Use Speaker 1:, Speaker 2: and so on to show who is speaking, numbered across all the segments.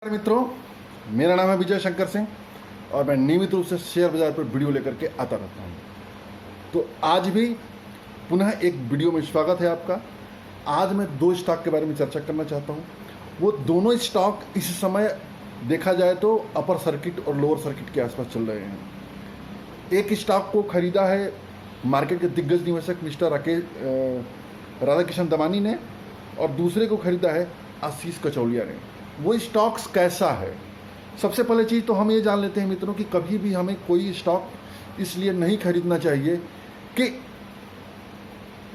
Speaker 1: मित्रों, मेरा नाम है विजय शंकर सिंह और मैं नियमित रूप से शेयर बाजार पर वीडियो लेकर के आता रहता हूं। तो आज भी पुनः एक वीडियो में स्वागत है आपका। आज मैं दो स्टॉक के बारे में चर्चा करना चाहता हूं। वो दोनों स्टॉक इस समय देखा जाए तो अपर सर्किट और लोअर सर्किट के आसपास चल रहे हैं। एक स्टॉक को खरीदा है मार्केट के दिग्गज निवेशक मिस्टर राधाकिशन दमानी ने और दूसरे को खरीदा है आशीष कचौलिया ने। वो स्टॉक्स कैसा है, सबसे पहले चीज़ तो हम ये जान लेते हैं मित्रों कि कभी भी हमें कोई स्टॉक इसलिए नहीं खरीदना चाहिए कि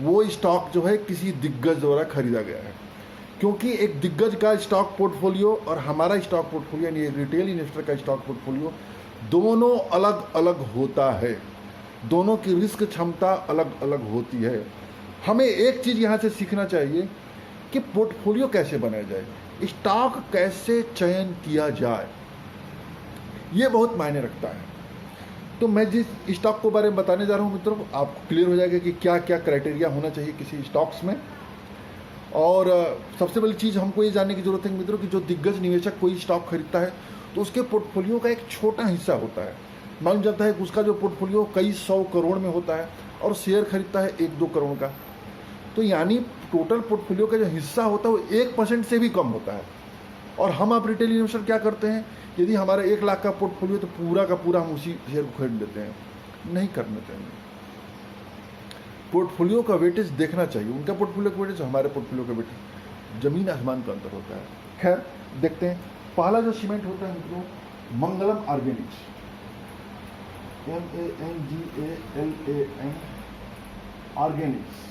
Speaker 1: वो स्टॉक जो है किसी दिग्गज द्वारा खरीदा गया है, क्योंकि एक दिग्गज का स्टॉक पोर्टफोलियो और हमारा स्टॉक पोर्टफोलियो यानी रिटेल इन्वेस्टर का स्टॉक पोर्टफोलियो दोनों अलग अलग होता है। दोनों की रिस्क क्षमता अलग अलग होती है। हमें एक चीज़ यहाँ से सीखना चाहिए कि पोर्टफोलियो कैसे बनाया जाए, स्टॉक कैसे चयन किया जाए, ये बहुत मायने रखता है। तो मैं जिस स्टॉक के बारे में बताने जा रहा हूँ मित्रों, आपको क्लियर हो जाएगा कि क्या क्या क्राइटेरिया होना चाहिए किसी स्टॉक्स में। और सबसे पहली चीज़ हमको ये जानने की जरूरत है मित्रों कि जो दिग्गज निवेशक कोई स्टॉक खरीदता है तो उसके पोर्टफोलियो का एक छोटा हिस्सा होता है। मालूम जाता है कि उसका जो पोर्टफोलियो कई 100 करोड़ में होता है और शेयर खरीदता है 1-2 करोड़ का, तो यानी टोटल पोर्टफोलियो का जो हिस्सा होता है वो 1% से भी कम होता है। और हम आप रिटेल इन्वेस्टर क्या करते हैं, यदि हमारा 1 लाख का पोर्टफोलियो तो पूरा का पूरा हम उसी शेयर को खरीद लेते हैं। नहीं करना चाहिए। पोर्टफोलियो का वेटेज देखना चाहिए। उनका पोर्टफोलियो का वेटेज हमारे पोर्टफोलियो का वेटेज जमीन आसमान का अंतर होता है। खैर देखते हैं। पहला जो सीमेंट होता है मित्रों, मंगलम ऑर्गेनिक्स, MANGALAM ऑर्गेनिक्स।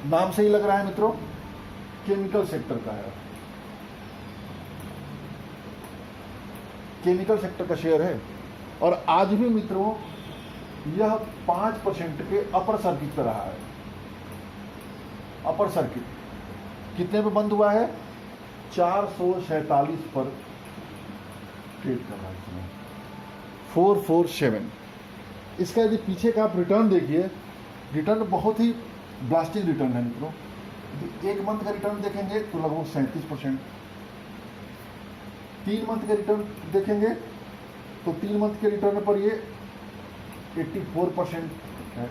Speaker 1: नाम से ही लग रहा है मित्रों केमिकल सेक्टर का है, केमिकल सेक्टर का शेयर है। और आज भी मित्रों यह 5% के अपर सर्किट पर रहा है। अपर सर्किट कितने पे बंद हुआ है? 447 पर ट्रेड कर रहा है, 447। इसका यदि पीछे का आप रिटर्न देखिए, रिटर्न बहुत ही ब्लास्टिंग रिटर्न है मित्रों। यदि 1 मंथ का रिटर्न देखेंगे तो लगभग 37%, 3 मंथ का रिटर्न देखेंगे तो 3 मंथ के रिटर्न पर ये 84% है।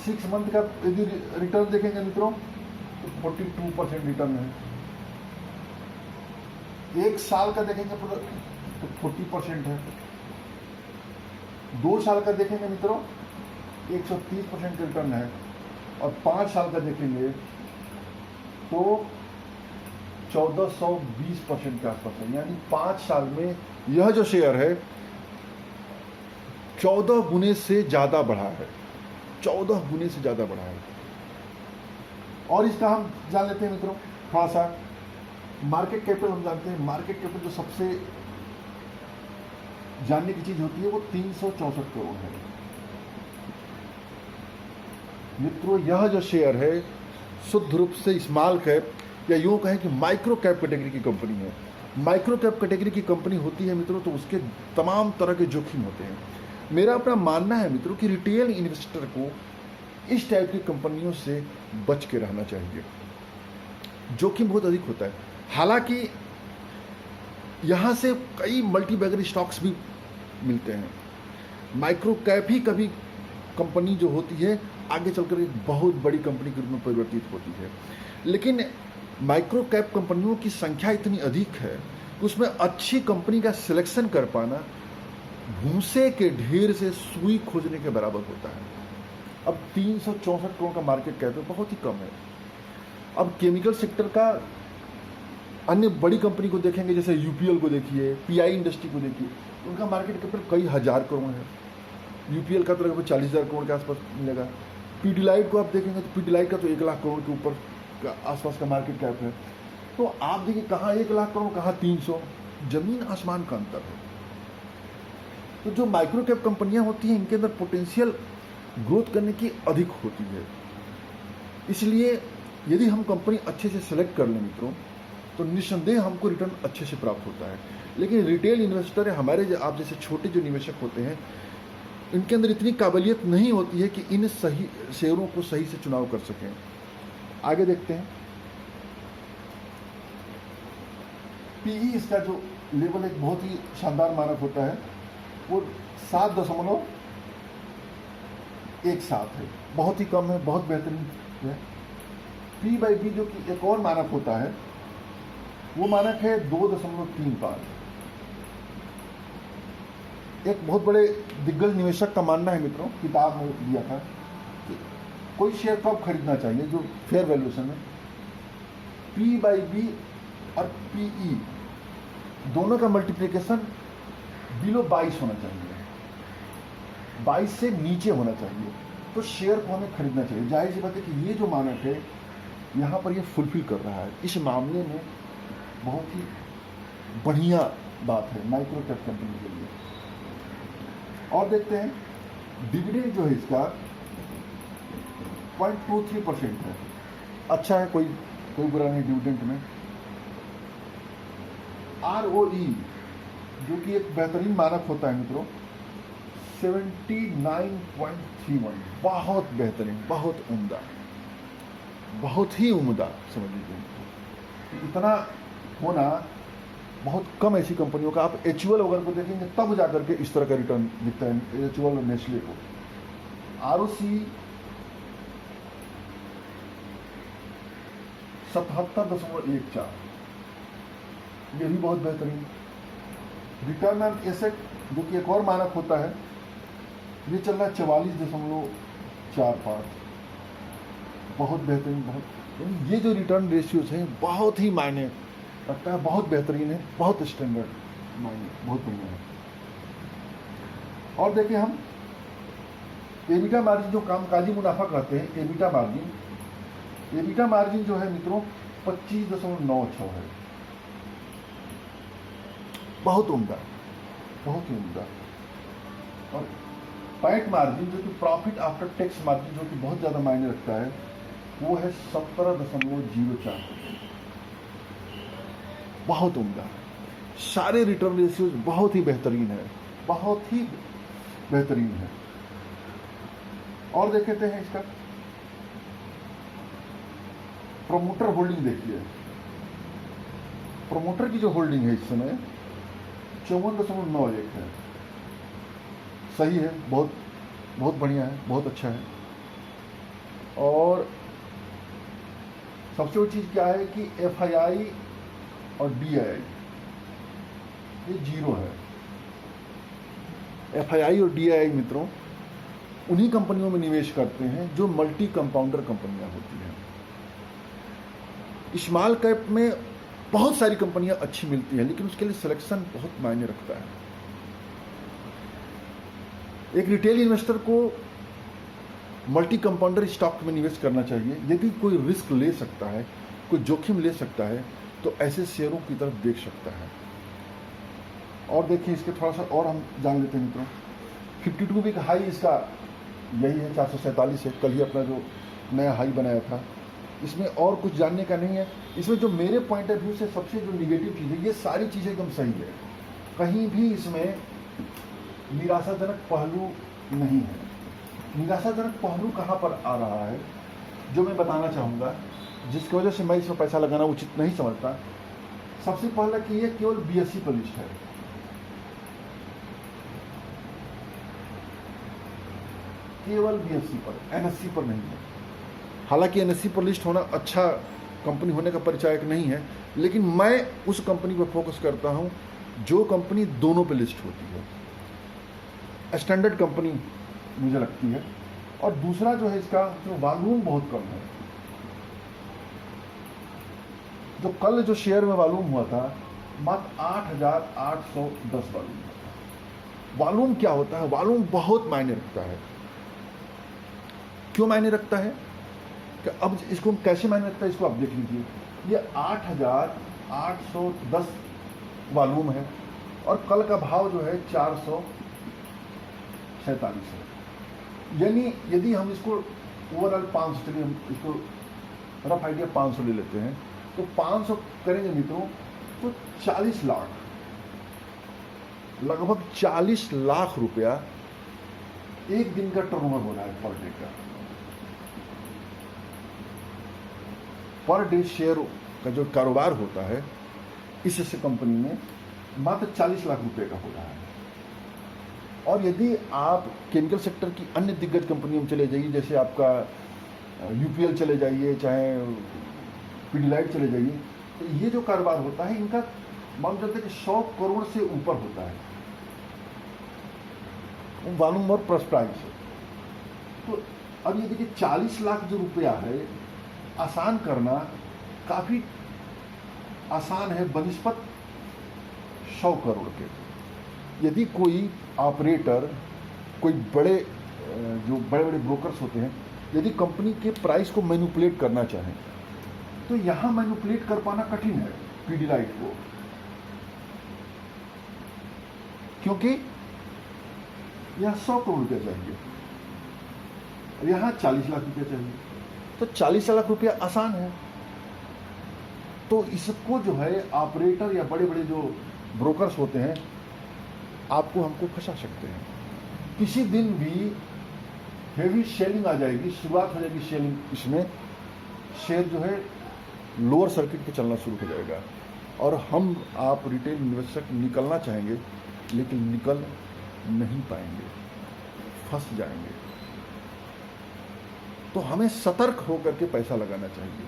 Speaker 1: 6 मंथ का यदि रिटर्न देखेंगे मित्रों तो 42% रिटर्न है। 1 साल का देखेंगे तो 40% है। 2 साल का देखेंगे मित्रों 130% रिटर्न है। और 5 साल का देखेंगे तो 1420% के आसपास है। यानी 5 साल में यह जो शेयर है 14 गुने से ज्यादा बढ़ा है, 14 गुने से ज्यादा बढ़ा है। और इसका हम जान लेते हैं मित्रों थोड़ा सा मार्केट कैपिटल। हम जानते हैं मार्केट कैपिटल जो सबसे जानने की चीज होती है वो 364 करोड़ है मित्रों। यह जो शेयर है शुद्ध रूप से स्मॉल कैप या यूं कहें कि माइक्रो कैप कैटेगरी की कंपनी है। माइक्रो कैप कैटेगरी की कंपनी होती है मित्रों तो उसके तमाम तरह के जोखिम होते हैं। मेरा अपना मानना है मित्रों कि रिटेल इन्वेस्टर को इस टाइप की कंपनियों से बच के रहना चाहिए। जोखिम बहुत अधिक होता है। हालांकि यहां से कई मल्टीबैगर स्टॉक्स भी मिलते हैं। माइक्रो कैप ही कभी कंपनी जो होती है आगे चलकर एक बहुत बड़ी कंपनी के रूप में परिवर्तित होती है। लेकिन माइक्रो कैप कंपनियों की संख्या इतनी अधिक है कि उसमें अच्छी कंपनी का सिलेक्शन कर पाना भूसे के ढेर से सुई खोजने के बराबर होता है। अब 364 करोड़ का मार्केट कैप है, बहुत ही कम है। अब केमिकल सेक्टर का अन्य बड़ी कंपनी को देखेंगे, जैसे यूपीएल को देखिए, पीआई इंडस्ट्री को देखिए, उनका मार्केट कैपिटल कई हजार करोड़ है। यूपीएल का तो लगभग 40,000 करोड़ के आसपास मिलेगा। पीडीलाइट को आप देखेंगे तो पीडीलाइट का तो 1 लाख करोड़ के ऊपर का आसपास का मार्केट कैप है। तो आप देखिए कहाँ 1 लाख करोड़, कहाँ 300, जमीन आसमान का अंतर है। तो जो माइक्रो कैप कंपनियां होती हैं इनके अंदर पोटेंशियल ग्रोथ करने की अधिक होती है। इसलिए यदि हम कंपनी अच्छे से सेलेक्ट कर लें मित्रों तो निस्संदेह हमको रिटर्न अच्छे से प्राप्त होता है। लेकिन रिटेल इन्वेस्टर हमारे आप जैसे छोटे जो निवेशक होते हैं इनके अंदर इतनी काबिलियत नहीं होती है कि इन सही शेयरों को सही से चुनाव कर सकें। आगे देखते हैं। पीई इसका जो लेवल एक बहुत ही शानदार मानक होता है, वो 7.17 है, बहुत ही कम है, बहुत बेहतरीन है। P/B जो कि एक और मानक होता है, वो मानक है 2.35। एक बहुत बड़े दिग्गज निवेशक का मानना है मित्रों, किताब में दिया था कि कोई शेयर कब खरीदना चाहिए जो फेयर वैल्यूएशन में P/B और PE दोनों का मल्टीप्लिकेशन बिलो 22 होना चाहिए, 22 से नीचे होना चाहिए, तो शेयर को हमें खरीदना चाहिए। जाहिर सी बात है कि ये जो मानक है यहाँ पर ये फुलफिल कर रहा है। इस मामले में बहुत ही बढ़िया बात है माइक्रो कैप कंपनी के लिए। और देखते हैं डिविडेंड जो है इसका 0.23% है, अच्छा है, कोई बुरा नहीं डिविडेंड में। ROE जो कि एक बेहतरीन मानक होता है मित्रों 79.31, बहुत बेहतरीन, बहुत उम्दा, बहुत ही उम्दा समझ लीजिए। इतना होना बहुत कम ऐसी कंपनियों का। आप एचयूएल वगैरह को देखेंगे तब जाकर के इस तरह का रिटर्न दिखता है, एचयूएल और नेस्ले को। ROC 77.14, ये भी बहुत बेहतरीन। रिटर्न ऑन एसेट जो कि एक और मानक होता है, ये चल रहा है 44.45, बहुत बेहतरीन, बहुत। ये जो रिटर्न रेशियोज हैं बहुत ही मायने रखता है, बहुत बेहतरीन है, बहुत स्टैंडर्ड मायने, बहुत बढ़िया है। और देखिए हम एबिटा मार्जिन जो कामकाजी मुनाफा कहते हैं, एबिटा मार्जिन जो है मित्रों 25.96 है, बहुत उम्दा, बहुत ही उम्दा। और पैट मार्जिन जो कि प्रॉफिट आफ्टर टैक्स मार्जिन जो कि बहुत ज़्यादा मायने रखता है, वो है 17.04, बहुत उम्दा। सारे रिटर्न रेशियोज बहुत ही बेहतरीन है, बहुत ही बेहतरीन है। और देख लेते हैं इसका प्रोमोटर होल्डिंग। देखिए प्रोमोटर की जो होल्डिंग है इस समय 54.91 है, सही है, बहुत बहुत बढ़िया है, बहुत अच्छा है। और सबसे बड़ी चीज़ क्या है कि FII और DII ये 0 है। FII और DII मित्रों उन्हीं कंपनियों में निवेश करते हैं जो मल्टी कंपाउंडर कंपनियां होती हैं। स्मॉल कैप में बहुत सारी कंपनियां अच्छी मिलती हैं, लेकिन उसके लिए सिलेक्शन बहुत मायने रखता है। एक रिटेल इन्वेस्टर को मल्टी कंपाउंडर स्टॉक में निवेश करना चाहिए। यदि कोई रिस्क ले सकता है, कोई जोखिम ले सकता है, तो ऐसे शेयरों की तरफ देख सकता है। और देखिए इसके थोड़ा सा और हम जान लेते हैं मित्रों। 52 वीक हाई इसका यही है, 447 है, कल ही अपना जो नया हाई बनाया था। इसमें और कुछ जानने का नहीं है। इसमें जो मेरे पॉइंट ऑफ व्यू से सबसे जो निगेटिव चीज़ है, ये सारी चीज़ें एकदम सही है, कहीं भी इसमें निराशाजनक पहलू नहीं है। निराशाजनक पहलू कहाँ पर आ रहा है जो मैं बताना चाहूँगा, जिसकी वजह से मैं इसमें पैसा लगाना उचित नहीं समझता। सबसे पहला कि ये केवल BSE पर लिस्ट है, केवल BSE पर, NSE पर नहीं है। हालांकि NSE पर लिस्ट होना अच्छा कंपनी होने का परिचायक नहीं है, लेकिन मैं उस कंपनी पर फोकस करता हूं जो कंपनी दोनों पे लिस्ट होती है। स्टैंडर्ड कंपनी मुझे लगती है। और दूसरा जो है इसका जो वॉल्यूम बहुत कम है। जो कल जो शेयर में वॉल्यूम हुआ था मात्र 8,810 वॉल्यूम था। वॉल्यूम क्या होता है? वॉल्यूम बहुत मायने रखता है। क्यों मायने रखता है कि अब इसको कैसे मायने रखता है, इसको आप देख लीजिए। ये 8,810 वॉल्यूम है और कल का भाव जो है 447 है। यानी यदि हम इसको ओवरऑल 500, चलिए हम इसको रफ आइडिया 500 ले लेते हैं, तो 500 करेंगे मित्रों तो 40 लाख, लगभग 40 लाख रुपया एक दिन का टर्नओवर हो रहा है पर डे का। पर डे शेयर का जो कारोबार होता है इस कंपनी में मात्र 40 लाख रुपए का हो रहा है। और यदि आप केमिकल सेक्टर की अन्य दिग्गज कंपनियों में चले जाइए, जैसे आपका यूपीएल चले जाइए, चाहे पीडीलाइट चले जाइए, तो ये जो कारोबार होता है इनका मान चलते कि 100 करोड़ से ऊपर होता है वॉल्यूम और प्राइस। तो अब ये देखिए 40 लाख जो रुपया है आसान करना काफी आसान है बनिस्पत 100 करोड़ के। यदि कोई ऑपरेटर, कोई बड़े जो बड़े बड़े ब्रोकर्स होते हैं, यदि कंपनी के प्राइस को मैनिपुलेट करना चाहें तो यहां मैनिपुलेट कर पाना कठिन है पीडीलाइट को, क्योंकि यहां 100 करोड़ रुपया चाहिए और यहां 40 लाख रुपया चाहिए। तो 40 लाख रुपया आसान है। तो इसको जो है ऑपरेटर या बड़े बड़े जो ब्रोकर्स होते हैं आपको हमको फंसा सकते हैं। किसी दिन भी हेवी सेलिंग आ जाएगी, शुरुआत हो जाएगी सेलिंग, इसमें शेयर जो है लोअर सर्किट पे चलना शुरू हो जाएगा और हम आप रिटेल इन्वेस्टर निकलना चाहेंगे लेकिन निकल नहीं पाएंगे, फंस जाएंगे। तो हमें सतर्क होकर के पैसा लगाना चाहिए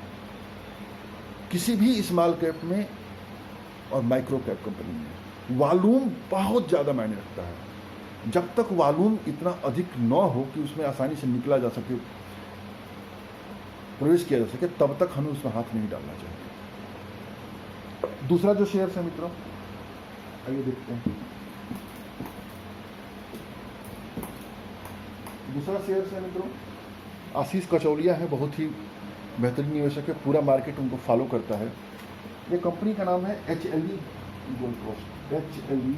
Speaker 1: किसी भी स्मॉल कैप में और माइक्रो कैप कंपनी में। वॉल्यूम बहुत ज़्यादा मायने रखता है। जब तक वॉल्यूम इतना अधिक न हो कि उसमें आसानी से निकला जा सके, प्रवेश किया जा सके, तब तक हमें उसमें हाथ नहीं डालना चाहिए। दूसरा जो शेयर है मित्रों, आइए देखते हैं। दूसरा शेयर है मित्रों आशीष कचौलिया है, बहुत ही बेहतरीन निवेशक है, पूरा मार्केट उनको फॉलो करता है। ये कंपनी का नाम है HLE ग्लाकोस्ट, HLE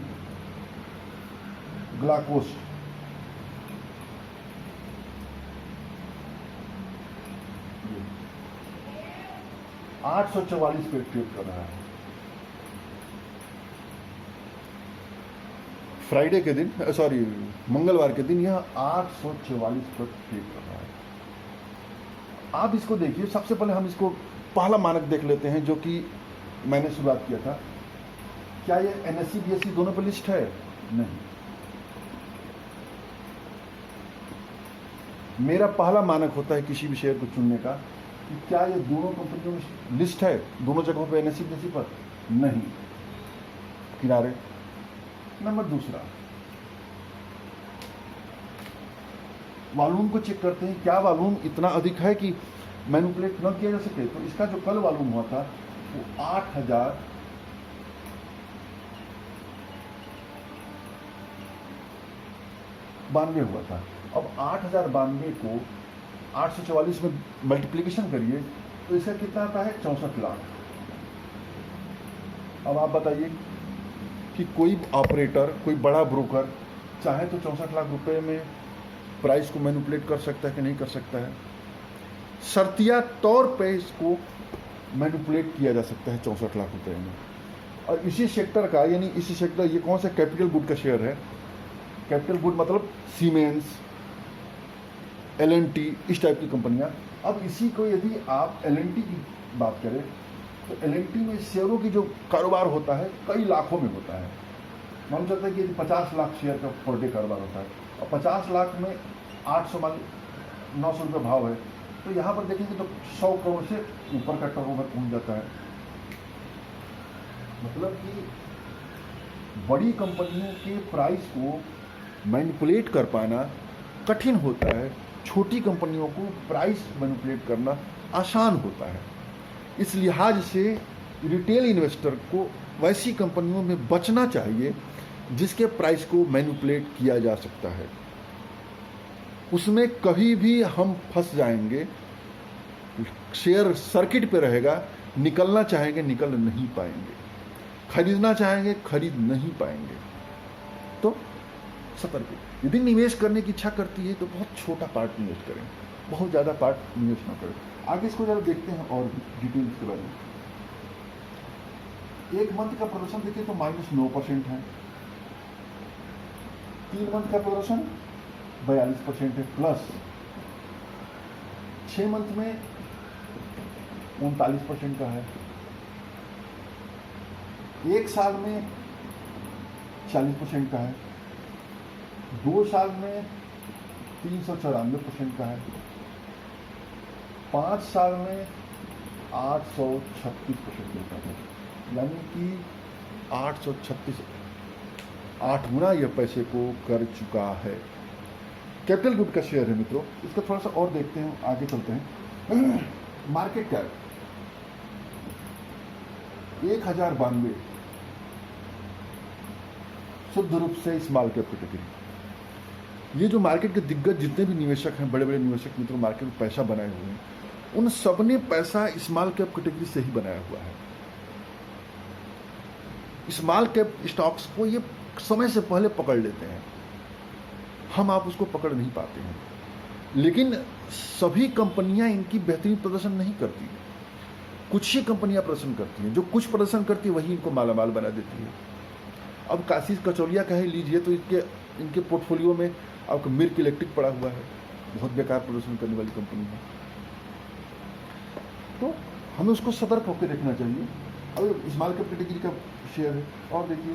Speaker 1: ग्लाकोस्ट। $844 पे ट्रेड कर रहा है। फ्राइडे के दिन, सॉरी मंगलवार के दिन यह 844 पर ट्रेड कर रहा है। आप इसको देखिए। सबसे पहले हम इसको पहला मानक देख लेते हैं जो कि मैंने शुरुआत किया था। क्या ये NSE BSE दोनों पर लिस्ट है? नहीं। मेरा पहला मानक होता है किसी भी शेयर को चुनने का कि क्या ये दोनों कंपनियों में लिस्ट है, दोनों जगहों पे NSE BSE पर? नहीं, किनारे। नंबर दूसरा, वॉल्यूम को चेक करते हैं। क्या वॉल्यूम इतना अधिक है कि मैनिपुलेट न किया जा सके? तो इसका जो कल वॉल्यूम हुआ था वो 8,092 हुआ था। अब 8,092 को 844 में मल्टीप्लिकेशन करिए तो इसका कितना आता है? 64 लाख। अब आप बताइए कि कोई ऑपरेटर, कोई बड़ा ब्रोकर चाहे तो 64 लाख रुपए में प्राइस को मैनिपुलेट कर सकता है कि नहीं कर सकता है? शर्तिया तौर पे इसको मैनिपुलेट किया जा सकता है 64 लाख रुपए में। और इसी सेक्टर का, यानी इसी सेक्टर, ये कौन सा कैपिटल गुड का शेयर है? कैपिटल गुड मतलब सीमेंस, L&T, इस टाइप की कंपनियां। अब इसी को यदि आप L&T की बात करें तो L&T में शेयरों की जो कारोबार होता है कई लाखों में होता है। मालूम चलता है कि यदि 50 लाख शेयर का पर डे कारोबार होता है और 50 लाख में 900 रुपये भाव है, तो यहाँ पर देखेंगे तो 100 करोड़ से ऊपर का टर्नओवर पहुँच जाता है। मतलब कि बड़ी कंपनियों के प्राइस को मैनिपुलेट कर पाना कठिन होता है, छोटी कंपनियों को प्राइस मैनिपुलेट करना आसान होता है। इस लिहाज से रिटेल इन्वेस्टर को वैसी कंपनियों में बचना चाहिए जिसके प्राइस को मैनिपुलेट किया जा सकता है। उसमें कभी भी हम फंस जाएंगे, शेयर सर्किट पे रहेगा, निकलना चाहेंगे निकल नहीं पाएंगे, खरीदना चाहेंगे खरीद नहीं पाएंगे। तो सतर्क। यदि निवेश करने की इच्छा करती है तो बहुत छोटा पार्ट निवेश करें, बहुत ज़्यादा पार्ट निवेश ना करें। आगे इसको जरा देखते हैं और डिटेल्स के बारे में। एक मंथ का प्रदर्शन देखिए तो -9% है। 3 मंथ का प्रदर्शन 42% है, प्लस 6 मंथ में 39% का है, 1 साल में 40% का है, 2 साल में 394% का है, 5 साल में 836% का है, यानी कि 836 8 गुना यह पैसे को कर चुका है। कैपिटल गुड का शेयर है मित्रों। इसका थोड़ा सा और देखते हैं, आगे चलते हैं। मार्केट कैप 1092, शुद्ध रूप से स्मॉल कैप कैटेगरी। ये जो मार्केट के दिग्गज जितने भी निवेशक हैं, बड़े बड़े निवेशक मित्रों मार्केट में पैसा बनाए हुए हैं, उन सब ने पैसा स्मॉल कैप कैटेगरी से ही बनाया हुआ है। स्मॉल कैप स्टॉक्स को ये समय से पहले पकड़ लेते हैं, हम आप उसको पकड़ नहीं पाते हैं। लेकिन सभी कंपनियां इनकी बेहतरीन प्रदर्शन नहीं करती, कुछ ही कंपनियां प्रदर्शन करती हैं। जो कुछ प्रदर्शन करती है वही इनको मालामाल बना देती है। अब काशी कचौलिया का ही लीजिए तो इनके पोर्टफोलियो में आपका मिल्क इलेक्ट्रिक पड़ा हुआ है, बहुत बेकार प्रदर्शन करने वाली कंपनी है। तो हमें उसको सतर्क होकर देखना चाहिए। अब स्मॉल कैप कैटेगरी का शेयर है, और देखिए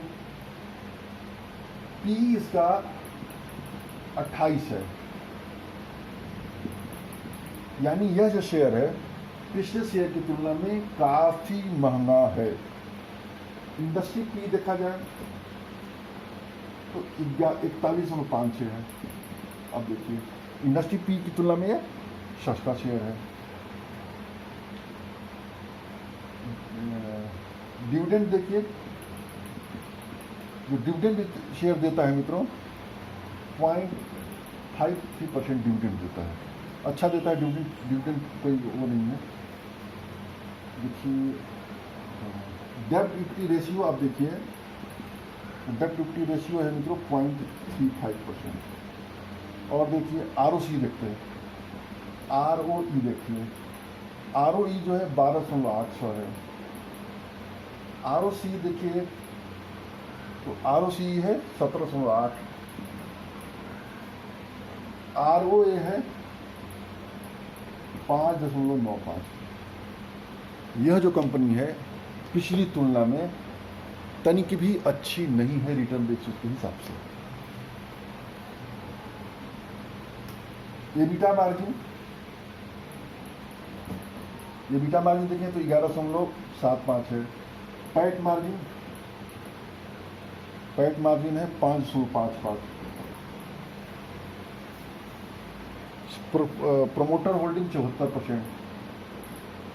Speaker 1: पी इसका 28 है, यानी यह जो शेयर है पिछले शेयर की तुलना में काफी महंगा है। इंडस्ट्री पी देखा जाए तो 41.56 है। अब देखिए इंडस्ट्री पी की तुलना में यह सस्ता शेयर है। डिविडेंड देखिए, जो डिविडेंड शेयर देता है मित्रों 0.53% डिविडेंड देता है, अच्छा देता है डिविडेंड कोई वो नहीं है। देखिए डेब्ट इक्विटी रेशियो, आप देखिए डेब्ट इक्विटी रेशियो है मित्रों 0.35%। और देखिए आरओसी देखते हैं, आरओई देखिए, आरओई जो है 12.800 है। आरओसी देखिए तो आरओसी है 17.8, आरओए है 5.95। यह जो कंपनी है पिछली तुलना में तनिक भी अच्छी नहीं है रिटर्न रेशियो के हिसाब से। एबिटा मार्जिन देखें तो 11.75 है। पैट मार्जिन है 5.55। प्रमोटर होल्डिंग 74%,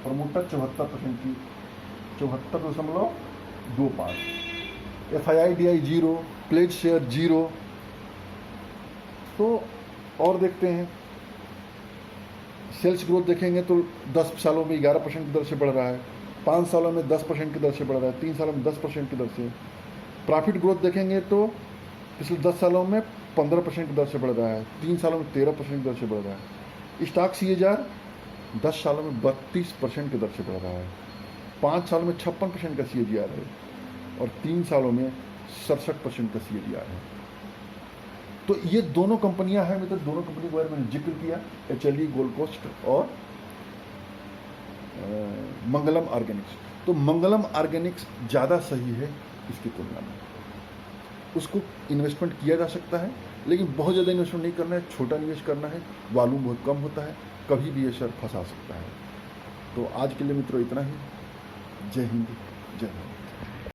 Speaker 1: प्रमोटर 74% की 74.25। FII/DI 0, pledge share 0। तो और देखते हैं सेल्स ग्रोथ देखेंगे तो 10 सालों में 11% की दर से बढ़ रहा है, 5 सालों में 10% की दर से बढ़ रहा है, 3 सालों में 10% की दर से। प्रॉफिट ग्रोथ देखेंगे तो पिछले 10 सालों में 15% की दर से बढ़ रहा है, 3 सालों में 13% की दर से बढ़ रहा है। स्टॉक CAGR 10 सालों में 32% की दर से बढ़ रहा है, 5 सालों में 56% का CAGR है और 3 सालों में 67% का CAGR है। तो ये दोनों कंपनियां हैं मतलब दोनों कंपनी के बारे में मैंने जिक्र किया, HLD, गोल्ड कोस्ट और मंगलम ऑर्गेनिक्स। तो मंगलम ऑर्गेनिक्स ज़्यादा सही है इसकी तुलना में, उसको इन्वेस्टमेंट किया जा सकता है, लेकिन बहुत ज़्यादा इन्वेस्टमेंट नहीं करना है, छोटा निवेश करना है, वॉल्यूम बहुत कम होता है, कभी भी ये शेयर फंसा सकता है। तो आज के लिए मित्रों इतना ही। जय हिंद, जय भारत।